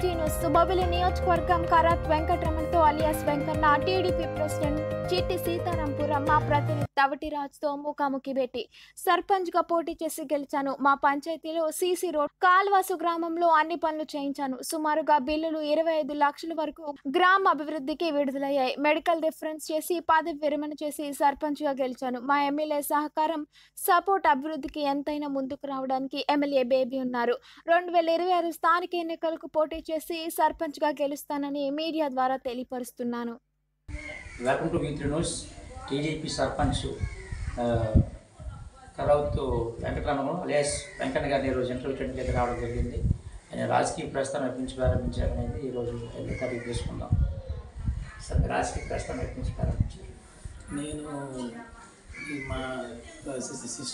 Weekly news Bobbili నియోజకవర్గం కరాత్ వెంకటరమణతో alias Venkanna TDP president చిట్టి సీతారాంపురం మా ప్రతినిధి తవటిరాజ్తో ముఖాముఖి పెట్టి సర్పంచ్ గా పోటీ చేసి గెలిచాను. మా పంచాయతీలో సీసీ రోడ్ కాల్వాసు గ్రామంలో అన్ని పనులు చేయించాను. సుమారుగా బిల్లులు 25 లక్షల వరకు గ్రామ అభివృద్ధికి విడుదలయ్యాయి. మెడికల్ రిఫరెన్స్ చేసి పదవి విరమణ చేసి సర్పంచ్ గా గెలిచాను. మా ఎమ్మెల్యే సహకారం సపోర్ట్ అభివృద్ధికి ఎంతైనా ముందుకు రావడానికి ఎమ్మెల్యే బేబీ ఉన్నారు. 2026 స్థానిక ఎన్నికలకు పోటీ చేసి సర్పంచ్ గా గెలుస్తానని మీడియా ద్వారా తెలియపరుస్తున్నాను. Welcome to weekly news. TDP sarpanch Karauth Venkataramana alias Venkanna గారిని ఈరోజు ఇంటర్వ్యూ చేయడానికి రావడం జరిగింది. ఆయన రాజకీయ ప్రస్థానం ఎప్పటి ప్రారంభించారనేది ఈరోజు ఎన్నికలు తీసుకుందాం. సార్, రాజకీయ ప్రస్థానం ఎప్పటి ప్రారంభించారు? నేను మా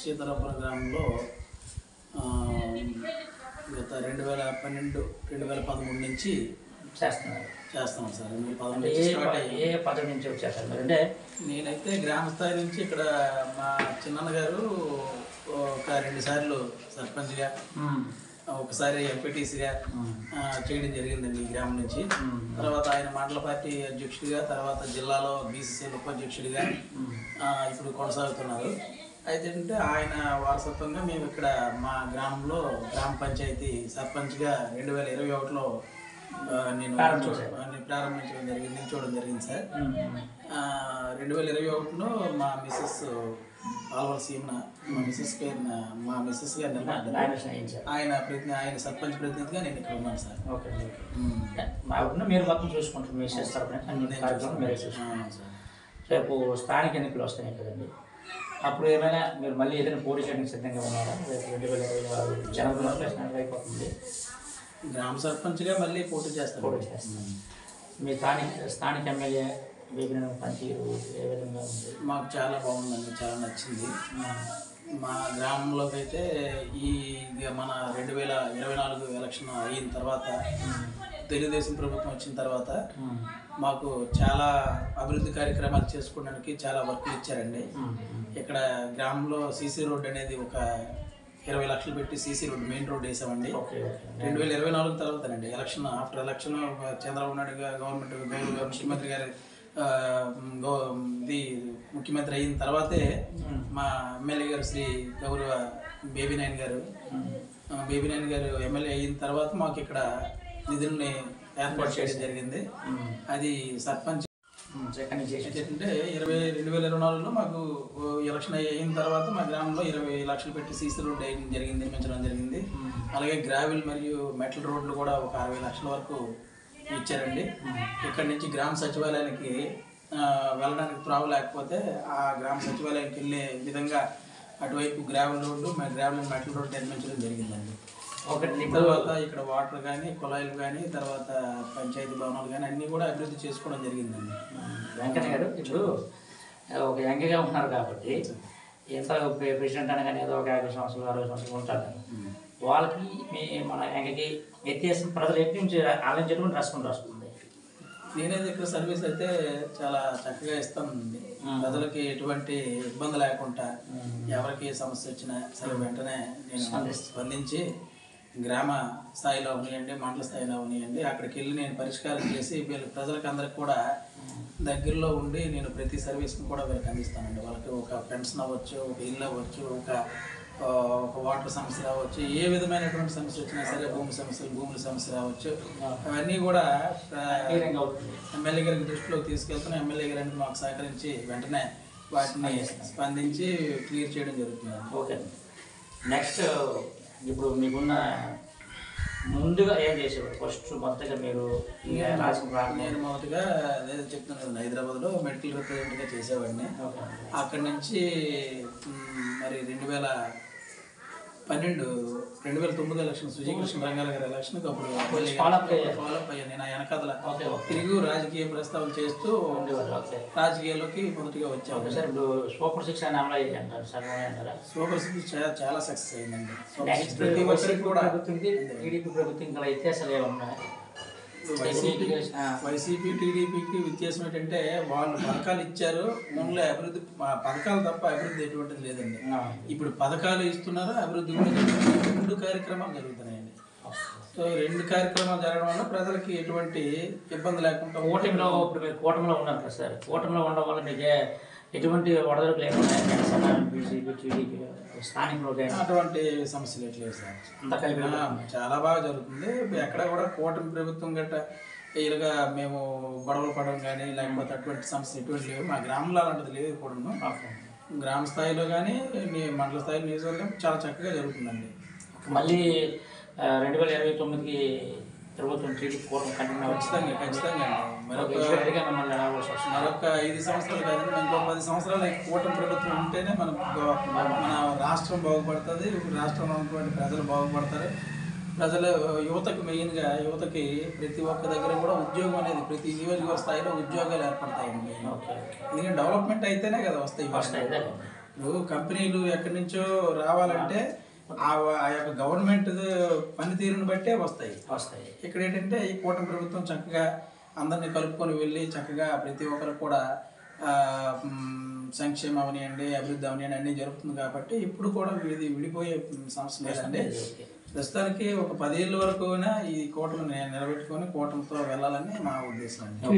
సీతారాంపురం గ్రామంలో గత 2012-2013 నుంచి చేస్తున్నాం సార్. 2011 ఏ పదవి నుంచి వచ్చేస్తారు మరి? అంటే నేనైతే గ్రామ స్థాయి నుంచి ఇక్కడ మా చిన్నన్న గారు ఒక 2 సార్లు సర్పంచ్గా, ఒకసారి ఎంపీటీసీగా చేయడం జరిగిందండి ఈ గ్రామం నుంచి. తర్వాత ఆయన మండల పార్టీ అధ్యక్షుడిగా, తర్వాత జిల్లాలో బీసీసీ ఉపాధ్యక్షుడిగా ఇప్పుడు కొనసాగుతున్నారు. అయితే అంటే ఆయన వారసత్వంగా మేము ఇక్కడ మా గ్రామంలో గ్రామ పంచాయతీ సర్పంచ్గా 2021లో నేను ప్రారంభించడం జరిగింది, నిల్చోవడం జరిగింది సార్. 2021లో మా మిస్సెస్ పాల్వల సీమన మా మిస్సెస్ గారు నిలబడ్డారు. ఆయన సర్పంచ్ ప్రతినిధిగా నేను ఇక్కడ ఉన్నాను సార్. ఓకే, మీరు మొత్తం చూసుకుంటారు, మీ చూసుకుంటాను సార్. రేపు స్థానిక ఎన్నికలు వస్తాయి కదండి, అప్పుడు ఏమైనా మీరు మళ్ళీ ఏదైనా పోటీ చేయడానికి సిద్ధంగా ఉన్నారా? రేపు 2026 జనవరి అయిపోతుంది. గ్రామ సర్పంచ్గా మళ్ళీ పోటీ చేస్తాను. మీ స్థానిక ఎమ్మెల్యే పనితీరు ఏ విధంగా ఉంది? మాకు చాలా బాగుందండి, చాలా నచ్చింది. మా గ్రామంలోకి అయితే ఈ మన 2024 ఎలక్షన్ అయిన తర్వాత, తెలుగుదేశం ప్రభుత్వం వచ్చిన తర్వాత మాకు చాలా అభివృద్ధి కార్యక్రమాలు చేసుకోవడానికి చాలా వర్కులు ఇచ్చారండి. ఇక్కడ గ్రామంలో సీసీ రోడ్ అనేది ఒక 20 లక్షలు పెట్టి సీసీ రోడ్, మెయిన్ రోడ్ వేసామండి. 2024 తర్వాతనండి, after election Chandrababu Naidu government ముఖ్యమంత్రి గారు ముఖ్యమంత్రి అయిన తర్వాతే మా ఎమ్మెల్యే గారు శ్రీ గౌరవ బేబీ నాయన్ గారు ఎమ్మెల్యే అయిన తర్వాత మాకు ఇక్కడ నిధుల్ని ఏర్పాటు చేయడం జరిగింది. అది సర్పంచ్ ఏంటంటే 2024లో మాకు ఎలక్షన్ అయిన తర్వాత మా గ్రామంలో 20 లక్షలు పెట్టి సీసీ రోడ్ నిర్మించడం జరిగింది. అలాగే గ్రావెల్ మరియు మెటల్ రోడ్లు కూడా ఒక 60 లక్షల వరకు ఇచ్చారండి. ఇక్కడి నుంచి గ్రామ సచివాలయానికి వెళ్ళడానికి త్రోవ లేకపోతే ఆ గ్రామ సచివాలయానికి వెళ్ళే విధంగా అటువైపు గ్రావెల్ అండ్ మెటల్ రోడ్ నిర్మించడం జరిగిందండి. తర్వాత ఇక్కడ వాటర్ కానీ, కుళాయిలు కానీ, తర్వాత పంచాయతీ భవనాలు కానీ అన్నీ కూడా అభివృద్ధి చేసుకోవడం జరిగిందండి. వెంకన్న గారు, ఇప్పుడు ఒక యంగ్గా ఉన్నారు కాబట్టి ఎంత ప్రెసిడెంట్ అనగానే ఏదో ఒక 50 సంవత్సరాలు 60 సంవత్సరాలు ఉంటారు. వాళ్ళకి మన యంగ్కి వ్యత్యాసం ప్రజలు ఎప్పటి నుంచి ఆలోచించేటువంటి రెస్పాన్స్ వస్తుంది? నేనైతే ఇక్కడ సర్వీస్ అయితే చాలా చక్కగా ఇస్తానండి. ప్రజలకి ఎటువంటి ఇబ్బంది లేకుండా ఎవరికి సమస్య వచ్చినా సరే వెంటనే నేను స్పందించి గ్రామ స్థాయిలో ఉన్నాయండి, మండల స్థాయిలో ఉన్నాయండి, అక్కడికి వెళ్ళి నేను పరిష్కారం చేసి ప్రజలకు అందరికి కూడా దగ్గరలో ఉండి నేను ప్రతి సర్వీస్ని కూడా వీళ్ళకి అందిస్తానండి. వాళ్ళకి ఒక పెన్షన్ అవ్వచ్చు, ఒక ఇల్లు అవ్వచ్చు, ఒక వాటర్ సమస్య రావచ్చు, ఏ విధమైనటువంటి సమస్య వచ్చినా సరే, భూముల సమస్య రావచ్చు, అవన్నీ కూడా ఎమ్మెల్యే గారికి దృష్టిలోకి తీసుకెళ్తున్నా. ఎమ్మెల్యే గారికి మాకు సహకరించి వెంటనే వాటిని స్పందించి క్లియర్ చేయడం జరుగుతుంది. ఓకే, నెక్స్ట్ ఇప్పుడు మీకున్న ముందుగా ఏం చేసేవారు? ఫస్ట్ మొదటగా మీరు నేను మొదటగా అదే చెప్తున్నాను, హైదరాబాద్లో మెడికల్ రిప్రజెంటేటివ్గా చేసేవాడిని. అక్కడి నుంచి మరి 2009 ఎలక్షన్ సుజీకృష్ణ రంగారావు గారి ఎలక్షన్కి అప్పుడు ఫాలోఅప్ అయ్యాను. నేను ఆ వెనకాల తిరిగి రాజకీయ ప్రస్తావన చేస్తూ రాజకీయాల్లోకి మొదటిగా వచ్చాను. సార్, ఇప్పుడు సూపర్ 6 అని అమలు అయ్యింది అంటారు సార్, సూపర్ 6 చాలా సక్సెస్ అయిందండి. ప్రతి ఒక్కరికి కూడా టీడీపీ ప్రభుత్వం గల వ్యత్యాసాలు ఏమన్నాయి? వైసీపీ టీడీపీకి వ్యత్యాసం ఏంటంటే వాళ్ళు పథకాలు ఇచ్చారు, ఓన్లీ అభివృద్ధి పథకాలు తప్ప అభివృద్ధి ఎటువంటిది లేదండి. ఇప్పుడు పథకాలు ఇస్తున్నారు, అభివృద్ధి కూడా 2 కార్యక్రమాలు జరుగుతున్నాయండి. సో 2 కార్యక్రమాలు జరగడం వల్ల ప్రజలకి ఎటువంటి ఇబ్బంది లేకుండా కూటమిలో ఇప్పుడు మీరు కూటమిలో ఉన్నారు కదా సార్, కూటమిలో ఉండడం వల్ల మీకు ఎటువంటి వడదలకు లేకుండా జనసేన, బీజేపీ, టీడీపీ స్థానికులు అటువంటి సమస్యలు ఎట్లేదు సార్, అంతా కలిపి చాలా బాగా జరుగుతుంది. ఎక్కడ కూడా కూటమి ప్రభుత్వం గట్రా ఇలాగా మేము గొడవలు పడడం కానీ లేకపోతే అటువంటి సమస్యలు ఎటువంటి లేవు. మా గ్రామంలో అలాంటిది లేదు కూడాను. గ్రామ స్థాయిలో కానీ మండల స్థాయిలో నియోజకవర్గం చాలా చక్కగా జరుగుతుందండి. మళ్ళీ 2029కి ప్రభుత్వం టీడీపీ కూటమి కంటిన్యూ ఖచ్చితంగా మరొక 5 సంవత్సరాలు కాదండి, ఇంకో 10 సంవత్సరాలు కూటమి ప్రభుత్వం ఉంటేనే మన రాష్ట్రం బాగుపడుతుంది, రాష్ట్రంలో ఉన్నటువంటి ప్రజలు బాగుపడతారు. ప్రజలు యువతకు మెయిన్గా యువతకి ప్రతి ఒక్క దగ్గర కూడా ఉద్యోగం అనేది ప్రతి నియోజకవర్గ స్థాయిలో ఉద్యోగాలు ఏర్పడతాయండి. ఎందుకంటే డెవలప్మెంట్ అయితేనే కదా వస్తాయి. ఇప్పుడు కంపెనీలు ఎక్కడి నుంచో రావాలంటే ఆ యొక్క గవర్నమెంట్ పనితీరుని బట్టే వస్తాయి. ఇక్కడ ఏంటంటే ఈ కూటమి ప్రభుత్వం చక్కగా అందరినీ కలుపుకొని వెళ్ళి చక్కగా ప్రతి ఒక్కరు కూడా సంక్షేమం అవనివ్వండి, అభివృద్ధి అవనివ్వండి అన్నీ జరుగుతుంది. కాబట్టి ఇప్పుడు కూడా విడిపోయే సమస్య లేదండి. ప్రస్తుతానికి ఒక 10 ఏళ్ళ వరకు ఈ కూటమిని నిలబెట్టుకొని కూటమితో వెళ్ళాలని మా ఉద్దేశం అండి.